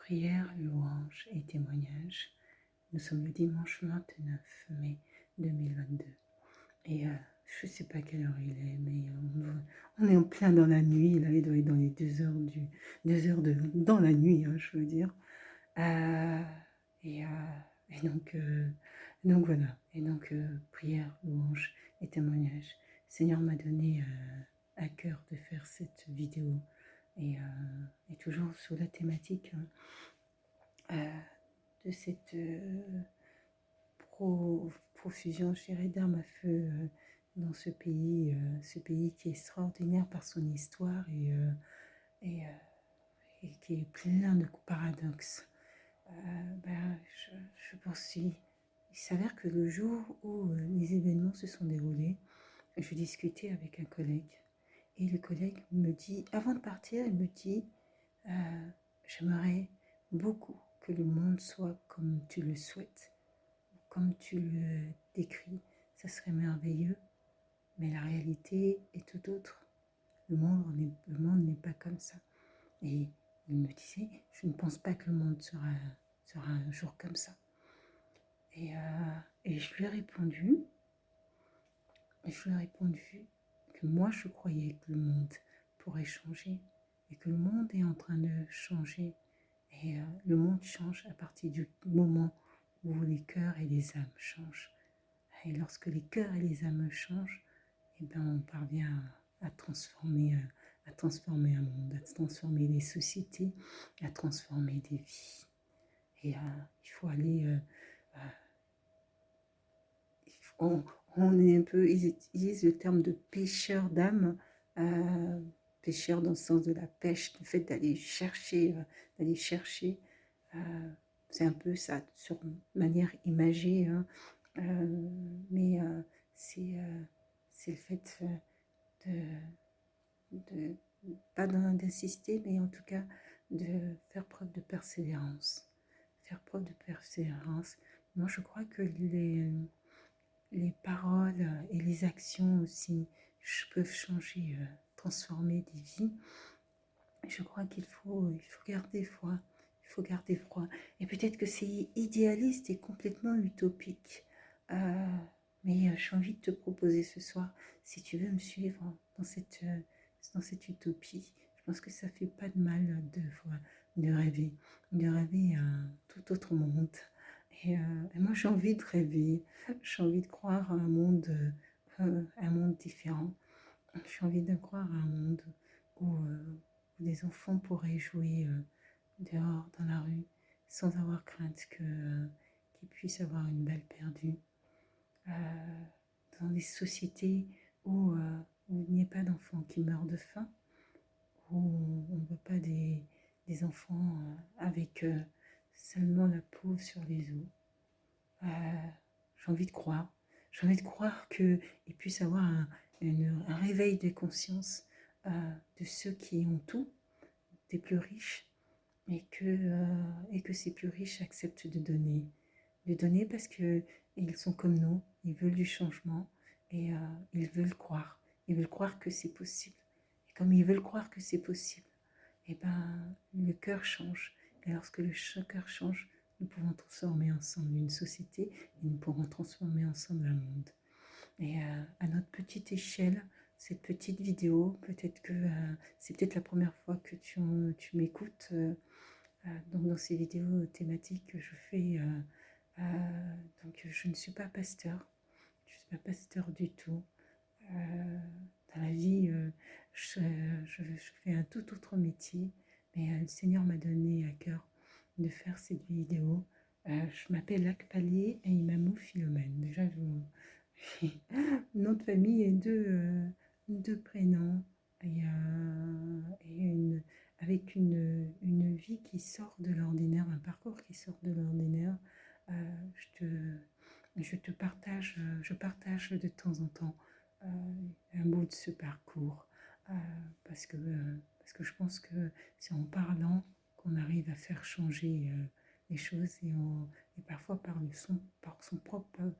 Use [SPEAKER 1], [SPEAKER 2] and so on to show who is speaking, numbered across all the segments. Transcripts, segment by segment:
[SPEAKER 1] Prière, louange et témoignage. Nous sommes le dimanche 29 mai 2022. Et je ne sais pas quelle heure il est, mais on est en plein dans la nuit. Là, il doit être dans les 2 heures dans la nuit, hein, je veux dire. Euh, et, euh, et donc voilà. Et donc, prière, louange et témoignage. Le Seigneur m'a donné à cœur de faire cette vidéo. Et toujours sous la thématique de cette profusion, je dirais, d'armes à feu dans ce pays qui est extraordinaire par son histoire et, et qui est plein de paradoxes. Je poursuis. Il s'avère que le jour où les événements se sont déroulés, je discutais avec un collègue. Et le collègue me dit, avant de partir, il me dit, j'aimerais beaucoup que le monde soit comme tu le souhaites, comme tu le décris. Ça serait merveilleux, mais la réalité est tout autre. Le monde n'est pas comme ça. Et il me disait, je ne pense pas que le monde sera un jour comme ça. Et je lui ai répondu, que moi je croyais que le monde pourrait changer et que le monde est en train de changer. Et le monde change à partir du moment où les cœurs et les âmes changent. Et lorsque les cœurs et les âmes changent, eh bien, on parvient à transformer un monde, à transformer des sociétés, à transformer des vies. Et il faut aller... on est un peu... Ils utilisent le terme de pêcheur d'âme, pêcheur dans le sens de la pêche, le fait d'aller chercher, c'est un peu ça, sur manière imagée, hein, mais c'est le fait de pas d'insister, mais en tout cas de faire preuve de persévérance. Faire preuve de persévérance. Moi, je crois que les paroles et les actions aussi peuvent changer, transformer des vies. Je crois qu'il faut garder foi. Il faut garder foi. Et peut-être que c'est idéaliste et complètement utopique. Mais j'ai envie de te proposer ce soir, si tu veux me suivre dans cette utopie, je pense que ça fait pas de mal de rêver un tout autre monde. Et moi j'ai envie de rêver, j'ai envie de croire à un monde différent. J'ai envie de croire à un monde où des enfants pourraient jouer dehors dans la rue sans avoir crainte qu'ils puissent avoir une balle perdue. Dans des sociétés où il n'y a pas d'enfants qui meurent de faim, où on ne voit pas des enfants avec seulement la peau sur les os. J'ai envie de croire. J'ai envie de croire qu'il puisse y avoir un réveil de conscience de ceux qui ont tout, des plus riches, et que ces plus riches acceptent de donner. De donner parce qu'ils sont comme nous, ils veulent du changement et ils veulent croire. Ils veulent croire que c'est possible. Et comme ils veulent croire que c'est possible, et ben, le cœur change. Et lorsque le cœur change, nous pouvons transformer ensemble une société et nous pourrons transformer ensemble un monde. Et à notre petite échelle, cette petite vidéo, peut-être que c'est peut-être la première fois que tu m'écoutes. Donc dans ces vidéos thématiques que je fais, donc je ne suis pas pasteur, je ne suis pas pasteur du tout. Dans la vie, je fais un tout autre métier, mais le Seigneur m'a donné à cœur de faire cette vidéo. Je m'appelle Akpalier et Imamou Philomène. Déjà, nom de famille et deux prénoms et avec une vie qui sort de l'ordinaire, un parcours qui sort de l'ordinaire. Je partage de temps en temps un bout de ce parcours parce que je pense que c'est en parlant qu'on arrive à faire changer les choses et parfois par son propre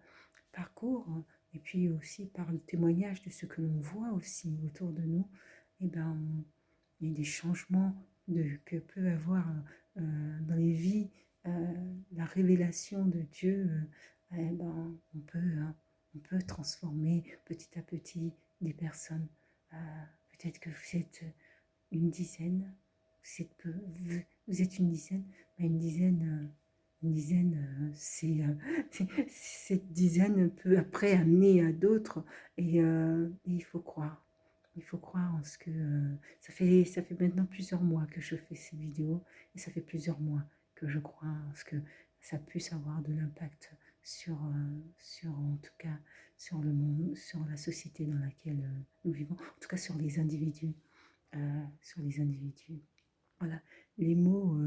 [SPEAKER 1] parcours, hein, et puis aussi par le témoignage de ce que l'on voit aussi autour de nous, et ben, il y a des changements que peut avoir dans les vies la révélation de Dieu, eh ben, on peut transformer petit à petit des personnes. Euh, Peut-être que vous êtes une dizaine, vous êtes une dizaine, mais une dizaine, cette dizaine peut après amener à d'autres, et il faut croire. Il faut croire en ce que ça fait maintenant plusieurs mois que je fais ces vidéos, et ça fait plusieurs mois que je crois en ce que ça puisse avoir de l'impact sur en tout cas sur le monde, sur la société dans laquelle nous vivons, en tout cas sur les individus, sur les individus. Voilà, les mots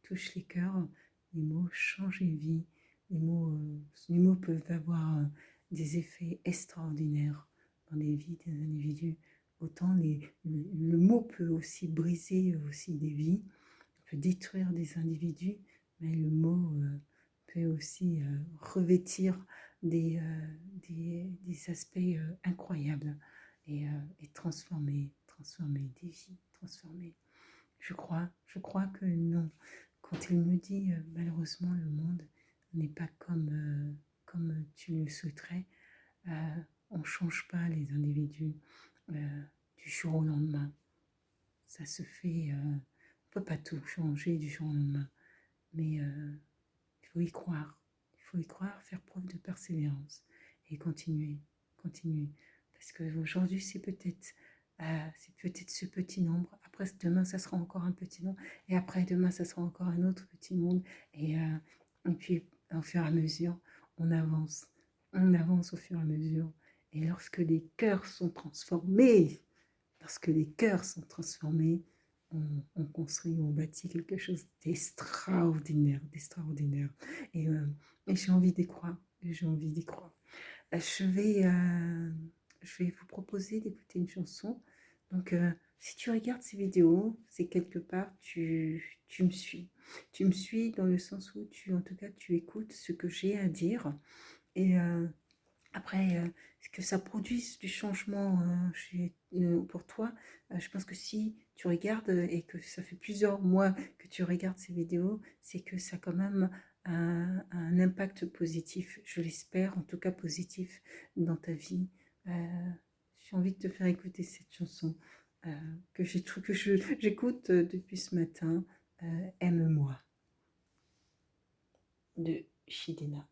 [SPEAKER 1] touchent les cœurs, les mots changent les vies, les mots peuvent avoir des effets extraordinaires dans les vies des individus. Autant le mot peut aussi briser aussi des vies, peut détruire des individus, mais le mot peut aussi revêtir des aspects incroyables, et transformer des vies, transformer. Je crois que non. Quand il me dit malheureusement le monde n'est pas comme tu le souhaiterais, on ne change pas les individus du jour au lendemain. Ça se fait, on ne peut pas tout changer du jour au lendemain, mais il faut y croire. Il faut y croire, faire preuve de persévérance et continuer, continuer. Parce qu'aujourd'hui, c'est peut-être ce petit nombre. Après, demain, ça sera encore un petit nombre. Et après, demain, ça sera encore un autre petit nombre. Et puis, au fur et à mesure, on avance. On avance au fur et à mesure. Et lorsque les cœurs sont transformés, on construit, on bâtit quelque chose d'extraordinaire, d'extraordinaire. Et j'ai envie d'y croire. J'ai envie d'y croire. Je vais vous proposer d'écouter une chanson. Donc, si tu regardes ces vidéos, c'est quelque part, tu me suis. Tu me suis dans le sens où en tout cas, tu écoutes ce que j'ai à dire. Et après, que ça produise du changement pour toi, je pense que si tu regardes et que ça fait plusieurs mois que tu regardes ces vidéos, c'est que ça a quand même un impact positif, je l'espère, en tout cas positif dans ta vie. J'ai envie de te faire écouter cette chanson que j'écoute depuis ce matin, Aime-moi, de Shidena.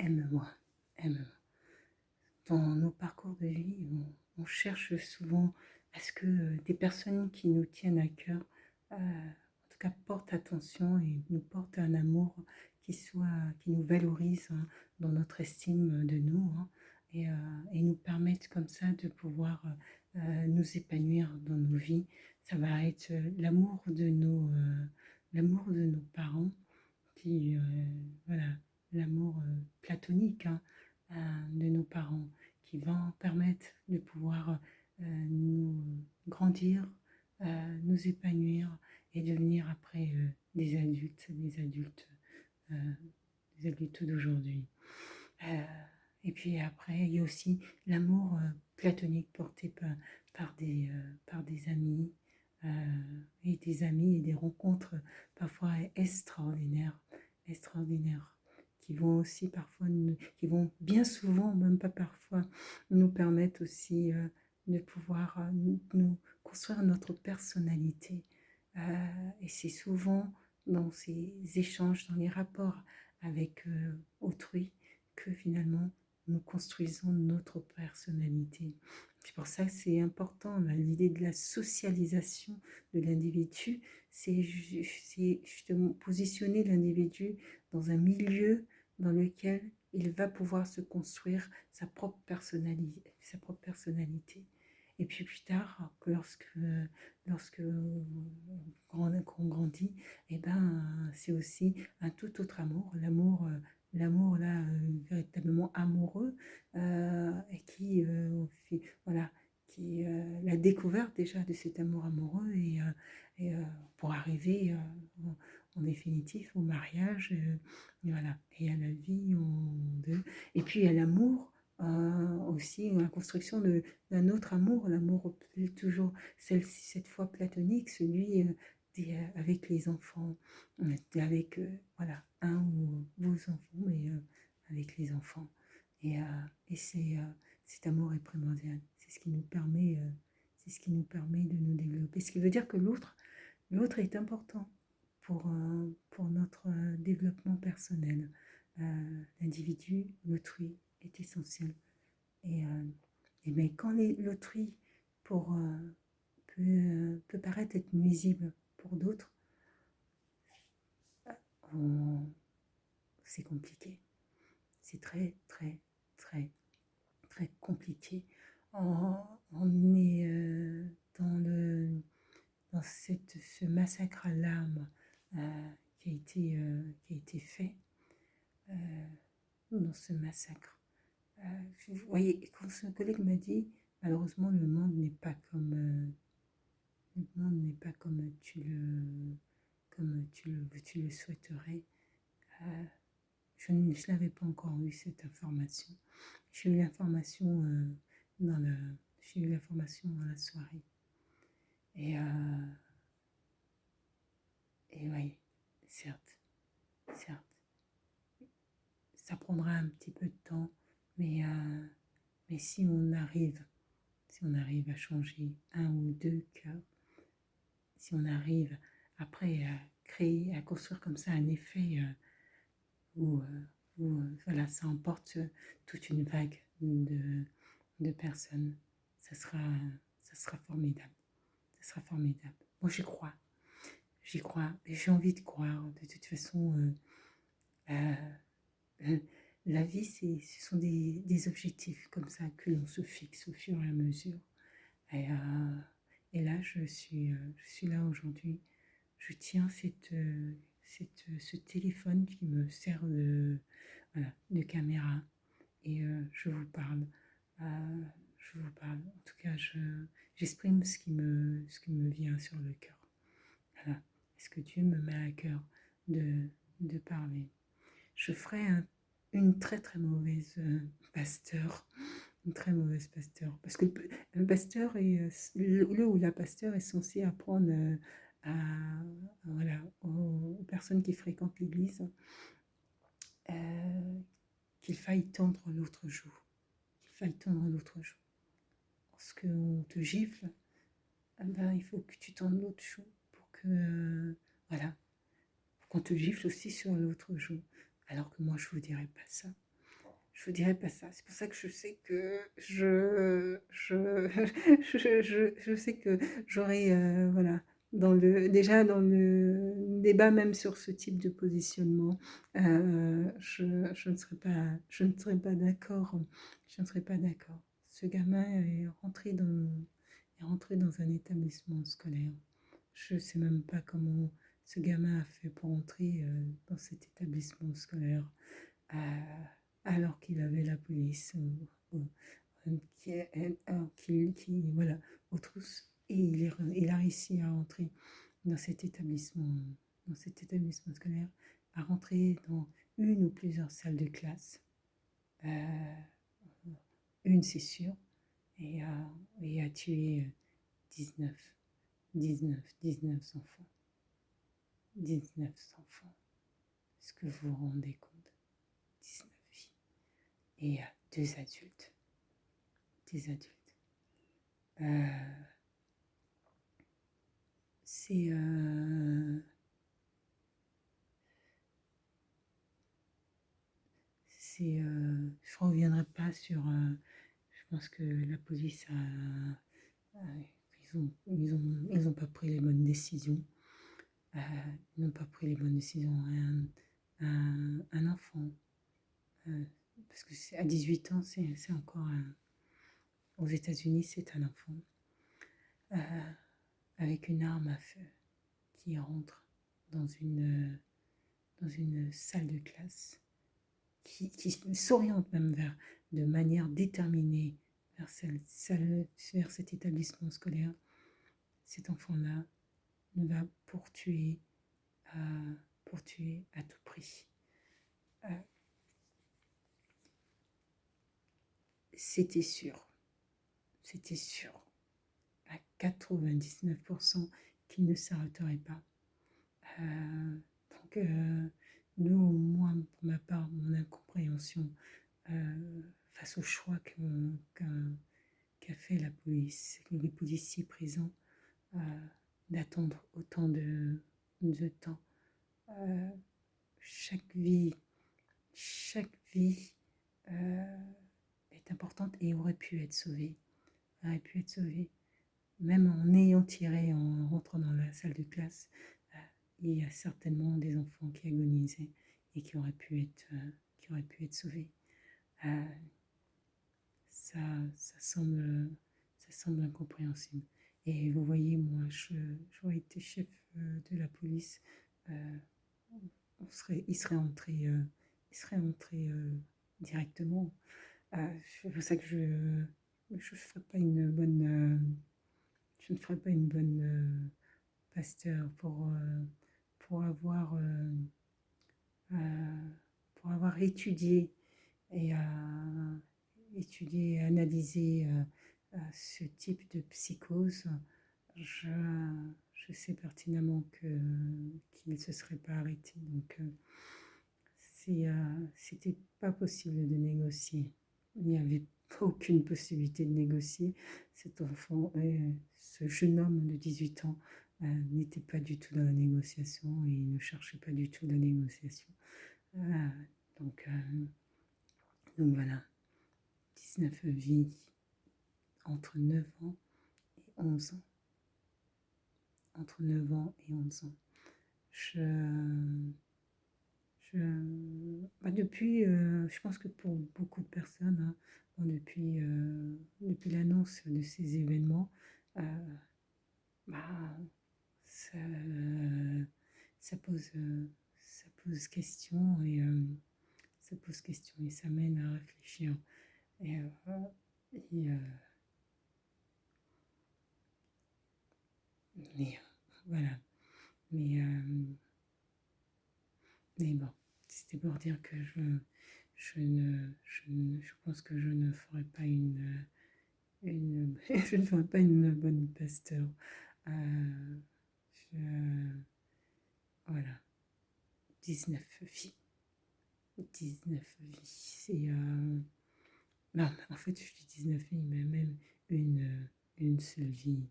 [SPEAKER 1] aime-moi, aime-moi. Dans nos parcours de vie, on cherche souvent à ce que des personnes qui nous tiennent à cœur, en tout cas, portent attention et nous portent un amour qui nous valorise, hein, dans notre estime de nous, hein, et nous permettent comme ça de pouvoir nous épanouir dans nos vies. Ça va être l'amour de nos parents, qui, voilà, l'amour platonique, hein, de nos parents, qui va permettre de pouvoir nous grandir, nous épanouir et devenir après euh, des adultes d'aujourd'hui. Euh, et puis après, il y a aussi l'amour platonique porté par des amis, et des amis et des rencontres parfois extraordinaires, qui vont aussi parfois, qui vont bien souvent, même pas parfois, nous permettre aussi de pouvoir nous construire notre personnalité. Et c'est souvent dans ces échanges, dans les rapports avec autrui, que finalement nous construisons notre personnalité. C'est pour ça que c'est important, l'idée de la socialisation de l'individu, c'est justement positionner l'individu dans un milieu dans lequel il va pouvoir se construire sa propre personnalité. Et puis plus tard, lorsque on grandit, et ben, c'est aussi un tout autre amour, l'amour là, véritablement amoureux, et voilà, la découverte déjà de cet amour amoureux, pour arriver en définitive au mariage, et voilà, et à la vie en deux, et puis à l'amour. Aussi la construction d'un autre amour, l'amour toujours cette fois platonique, celui avec les enfants, avec voilà, un ou vos enfants, mais avec les enfants. Et, cet amour est primordial. C'est ce qui nous permet de nous développer. Ce qui veut dire que l'autre est important pour notre développement personnel. L'individu, l'autrui est essentiel. Et, mais quand l'autrui peut paraître être nuisible pour d'autres, c'est compliqué. C'est très, très, très, très compliqué. On est dans ce massacre à l'âme qui a été fait, dans ce massacre. Vous voyez, quand ce collègue m'a dit, malheureusement, le monde n'est pas comme tu le souhaiterais. Je n'avais pas encore eu cette information. J'ai eu l'information dans la soirée. Et oui, certes, ça prendra un petit peu de temps, mais si on arrive à changer un ou deux cœurs, si on arrive après à construire comme ça un effet où voilà, ça emporte toute une vague de personnes, ça sera formidable. Ça sera formidable. Moi, j'y crois. Et j'ai envie de croire. De toute façon, la vie, ce sont des objectifs comme ça que l'on se fixe au fur et à mesure. Et là, je suis là aujourd'hui. Je tiens ce téléphone qui me sert de caméra, et je vous parle. En tout cas, j'exprime ce qui me vient sur le cœur. Voilà. Est-ce que Dieu me met à cœur de parler? Je ferai une très très mauvaise pasteur. Une très mauvaise pasteur. Parce que un pasteur le ou la pasteur est censé apprendre voilà, aux personnes qui fréquentent l'église, qu'il faille tendre l'autre joue. Lorsqu'on te gifle, ben, il faut que tu tendes l'autre joue pour que, voilà, qu'on te gifle aussi sur l'autre joue. Alors que moi, je ne vous dirais pas ça. je vous dirai pas ça. C'est pour ça que je sais que je sais que j'aurai, voilà, déjà dans le débat même sur ce type de positionnement, je ne serai pas d'accord, je ne serai pas d'accord. Ce gamin est rentré dans un établissement scolaire. Je sais même pas comment ce gamin a fait pour entrer dans cet établissement scolaire alors qu'il avait la police voilà, aux trousses. Et il a réussi à entrer dans dans cet établissement scolaire, à rentrer dans une ou plusieurs salles de classe. Euh, une, c'est sûr, et a tué 19, 19 enfants. 19 enfants. Est-ce que vous vous rendez compte? 19 filles. Et deux adultes. Des adultes. C'est. Je ne reviendrai pas sur. Je pense que la police ils ont pas pris les bonnes décisions. Ils n'ont pas pris les bonnes décisions. Un enfant, parce que à 18 ans, c'est encore aux États-Unis, c'est un enfant avec une arme à feu qui rentre dans une salle de classe, qui s'oriente même de manière déterminée vers cet établissement scolaire. Cet enfant-là va pour tuer à tout prix. C'était sûr à 99% qu'il ne s'arrêterait pas. Donc, nous, moi, pour ma part, mon incompréhension face au choix qu'a fait la police, les policiers présents, d'attendre autant de temps. Chaque vie est importante et aurait pu être sauvée. Même en ayant tiré, en rentrant dans la salle de classe, il y a certainement des enfants qui agonisaient et qui auraient pu être sauvés. Ça semble incompréhensible. Et vous voyez, moi, j'aurais été chef de la police, il serait entré directement. C'est pour ça que je ne ferai pas une bonne pasteur pour avoir étudié et analysé ce type de psychose. Je sais pertinemment qu'il ne se serait pas arrêté. Donc, c'était pas possible de négocier. Il n'y avait aucune possibilité de négocier. Cet enfant, ce jeune homme de 18 ans, n'était pas du tout dans la négociation et il ne cherchait pas du tout la négociation. Donc voilà, 19 vies entre 9 ans et 11 ans. Entre 9 ans et 11 ans. Depuis, je pense que pour beaucoup de personnes, depuis l'annonce de ces événements, ça, pose question et ça mène à réfléchir. Voilà. Mais bon, c'était pour dire que je pense que je ne ferai pas je ne ferai pas une bonne pasteur. Voilà. 19 vies. 19 vies. C'est. Non, en fait, je dis 19 vies, mais même une seule vie.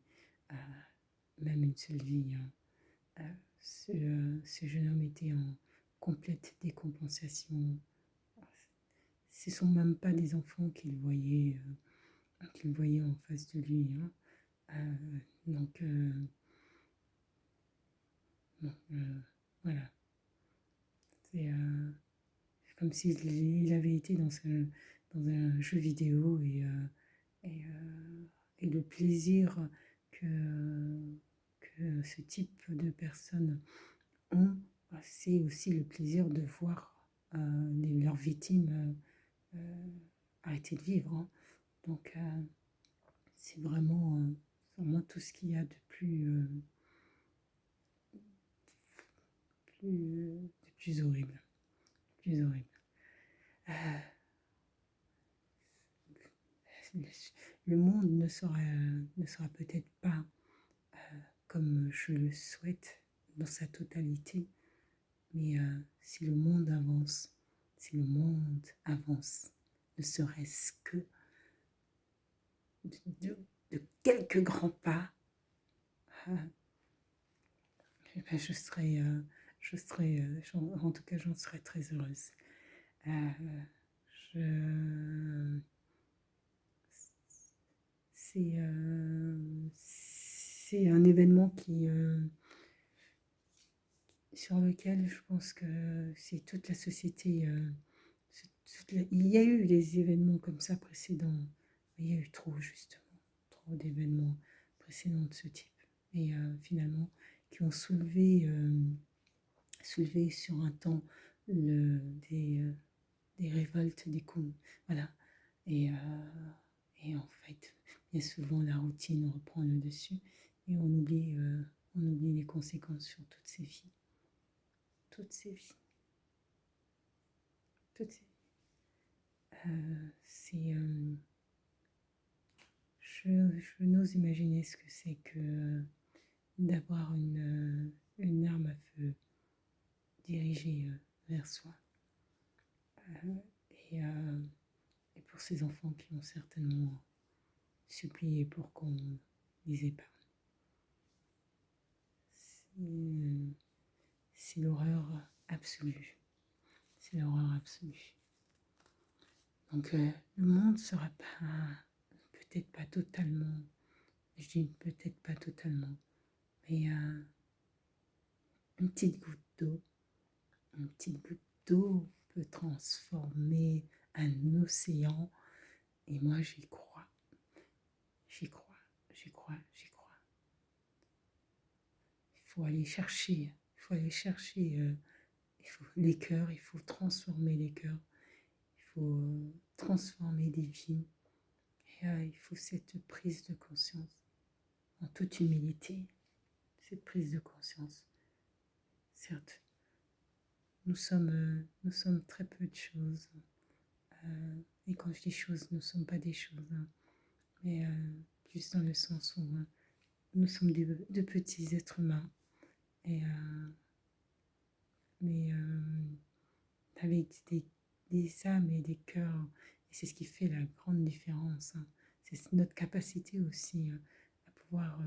[SPEAKER 1] Même une seule vie. Ce jeune homme était en complète décompensation. ce ne sont même pas des enfants qu'il voyait en face de lui. Hein. Donc, bon, voilà. C'est comme s'il avait été dans un jeu vidéo et, et le plaisir que ce type de personnes ont, c'est aussi le plaisir de voir leurs victimes arrêter de vivre. Hein. Donc, c'est vraiment tout ce qu'il y a de plus horrible. Plus horrible. Le monde ne sera peut-être pas comme je le souhaite dans sa totalité, mais si le monde avance, ne serait-ce que de quelques grands pas, en tout cas, j'en serais très heureuse. C'est un événement sur lequel je pense que c'est toute la société. Il y a eu des événements comme ça précédents, mais il y a eu trop d'événements précédents de ce type. Et finalement, qui ont soulevé sur un temps des révoltes, voilà. Et en fait, bien souvent, la routine reprend le dessus et on oublie les conséquences sur toutes ces vies. Toutes ces vies. Je n'ose imaginer ce que c'est que d'avoir une arme à feu dirigée vers soi. Et pour ces enfants qui ont certainement supplié pour qu'on les épargne. C'est l'horreur absolue. C'est l'horreur absolue. Donc le monde ne sera peut-être pas totalement, je dis peut-être pas totalement, mais une petite goutte d'eau peut transformer un océan. Et moi, j'y crois. Il faut aller chercher, les cœurs, il faut transformer les cœurs, il faut transformer des vies. Et il faut cette prise de conscience, en toute humilité, cette prise de conscience. Certes, nous sommes très peu de choses. Et quand je dis choses, nous ne sommes pas des choses, hein, mais plus dans le sens où nous sommes de petits êtres humains. Et, mais avec des âmes et des cœurs. Et c'est ce qui fait la grande différence. Hein. C'est notre capacité aussi à pouvoir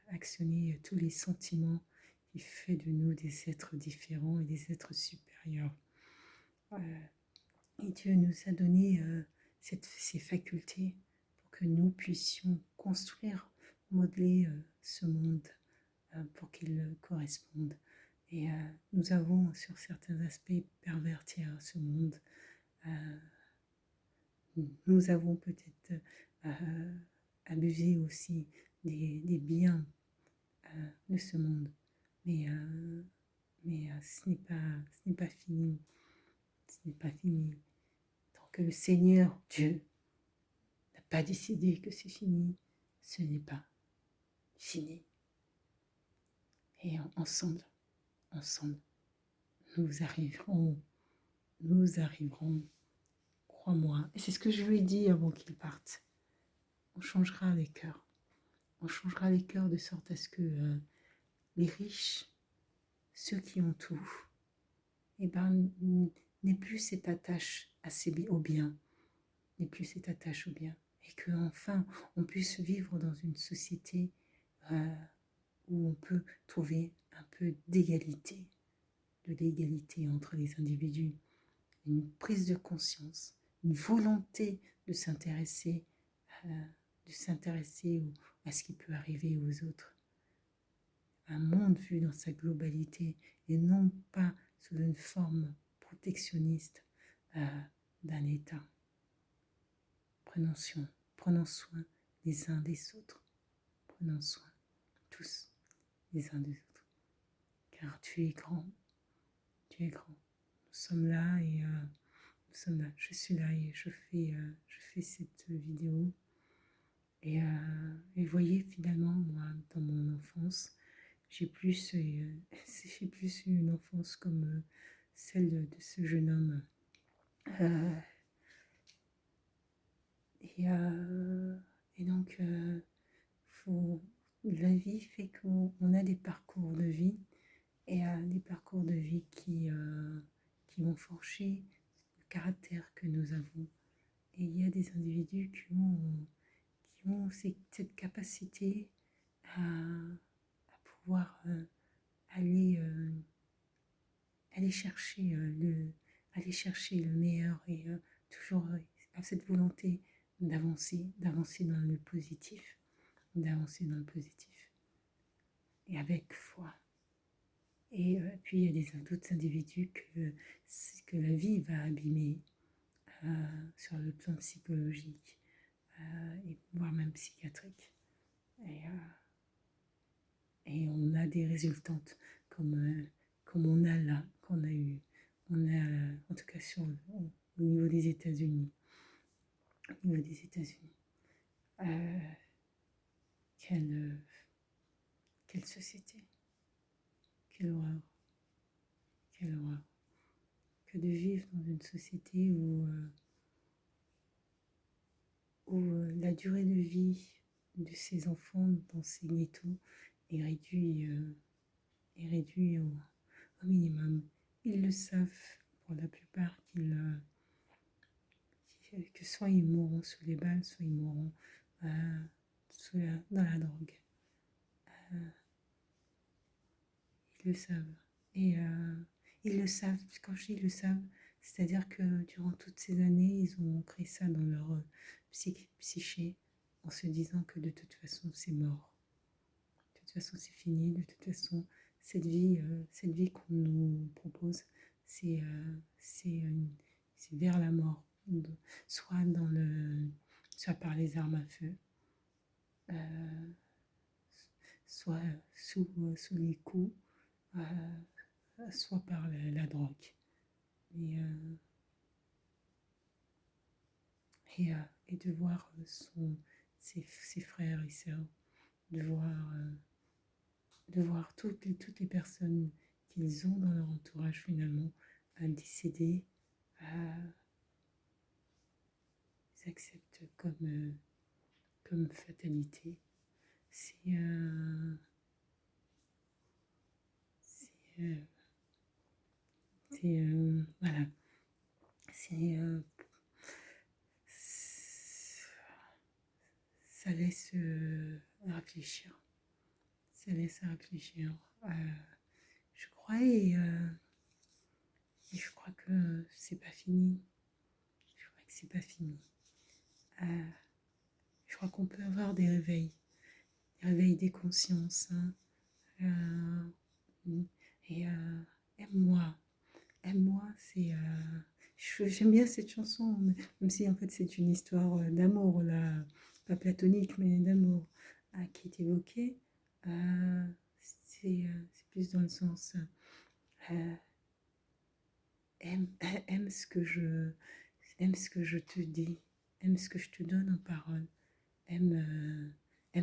[SPEAKER 1] actionner tous les sentiments qui fait de nous des êtres différents et des êtres supérieurs. Et Dieu nous a donné ces facultés pour que nous puissions construire, modeler ce monde pour qu'il corresponde. Et nous avons, sur certains aspects, perverti ce monde. Nous avons peut-être abusé aussi des biens de ce monde. Mais ce n'est pas fini. Ce n'est pas fini. Tant que le Seigneur, Dieu, n'a pas décidé que c'est fini, ce n'est pas fini. Et ensemble, nous arriverons, crois-moi. Et c'est ce que je lui ai dit avant qu'il parte. On changera les cœurs. On changera les cœurs de sorte à ce que les riches, ceux qui ont tout, n'aient plus cette attache au bien. N'aient plus cette attache au bien. Et qu'enfin, on puisse vivre dans une société où on peut trouver un peu de l'égalité entre les individus, une prise de conscience une volonté de s'intéresser à ce qui peut arriver aux autres. Un monde vu dans sa globalité et non pas sous une forme protectionniste d'un État. Prenons soin les uns des autres. Prenons soin tous les uns des autres. Car tu es grand. Tu es grand. Nous sommes là et nous sommes là. Je suis là et je fais cette vidéo. Et voyez, finalement, moi, dans mon enfance, j'ai plus eu une enfance comme celle de ce jeune homme. Et donc, la vie fait qu'on a des parcours de vie et des parcours de vie qui vont forger le caractère que nous avons. Et il y a des individus qui ont cette capacité à pouvoir aller chercher le meilleur et toujours cette volonté d'avancer dans le positif, et avec foi. Et puis il y a d'autres individus que la vie va abîmer sur le plan psychologique et voire même psychiatrique. Et on a des résultantes comme on a là, qu'on a eu, en tout cas au niveau des États-Unis. Quelle société, quelle horreur, que de vivre dans une société où la durée de vie de ces enfants dans ces ghettos est réduite au minimum. Ils le savent pour la plupart que soit ils mourront sous les balles, soit ils mourront dans la drogue. Ils le savent. Et ils le savent, quand je dis ils le savent, c'est-à-dire que durant toutes ces années, ils ont ancré ça dans leur psyché en se disant que de toute façon, c'est mort. De toute façon, c'est fini. De toute façon, cette vie qu'on nous propose, c'est vers la mort. Soit par les armes à feu, soit sous les coups, soit par la drogue. Et de voir ses frères et sœurs, de voir toutes les personnes qu'ils ont dans leur entourage finalement décéder, ils acceptent comme fatalité. Voilà. Ça laisse réfléchir. Je crois et je crois que c'est pas fini. Je crois qu'on peut avoir des réveils des consciences. Et aime-moi, c'est... j'aime bien cette chanson, même si en fait c'est une histoire d'amour, là, pas platonique, mais d'amour qui est évoquée. C'est plus dans le sens aime ce que je te dis, aime ce que je te donne en parole, aime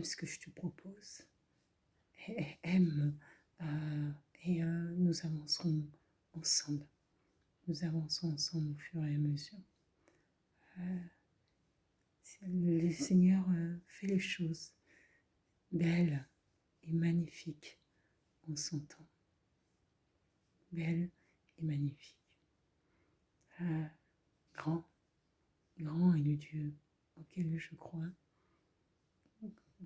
[SPEAKER 1] ce que je te propose, aime et nous avancerons ensemble. Nous avançons ensemble au fur et à mesure. Le Seigneur fait les choses belles et magnifiques en son temps. Belle et magnifique. Grand est le Dieu auquel je crois.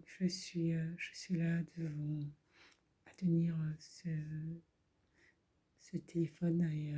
[SPEAKER 1] Je suis là devant à tenir ce téléphone et